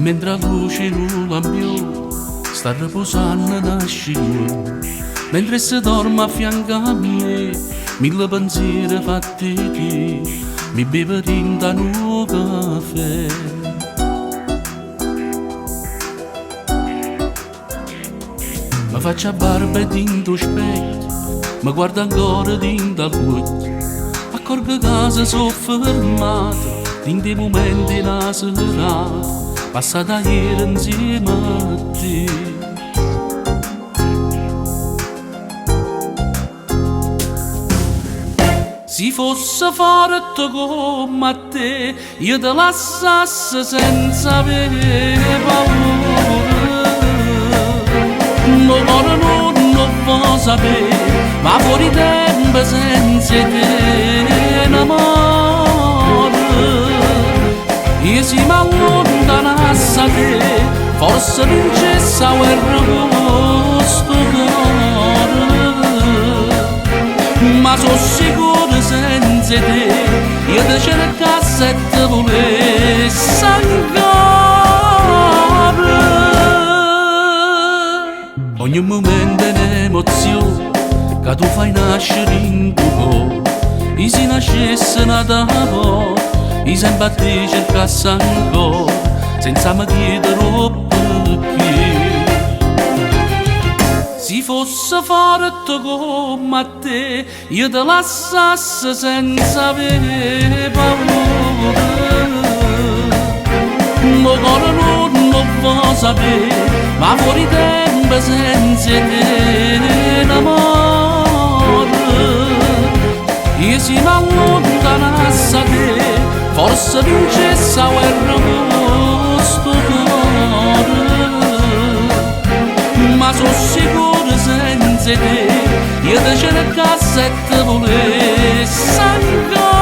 mentre la luce non lampiò sta riposando da scivola, mentre si dorme a fianco a me, mille pensieri fatti di mi bevo tinta un caffè. Mi faccio a barba e dinto specchio, mi guardo ancora dinto al buio, accorgo che si sono fermato in dei momenti da serata passata ieri insieme a te. Se fosse forte come te, io te lasciassi senza avere paura. No cuore non può sapere, ma fuori tempo senza te n'amore. E se mi allontanasse a te, forse vincesse la guerra con sto cuore. Ma sono sicuro senza te, io ti cercassi e ti volessi ancora. Ogni momento è un'emozione che tu fai nascere in tuo cuore. E se nascesse nata po', io sempre a te cercassi ancora, senza mi chiedere perché. Se fosse forte come te, io te lasciassi senza avere paura. Mo cuore non può sapere, ma fuori tempo senza te n'amore. E se mi allontanasse a te, forse vincesse la guerra con sto cuore. Ma sono sicuro senza te, io ti cercassi e ti volessi ancora.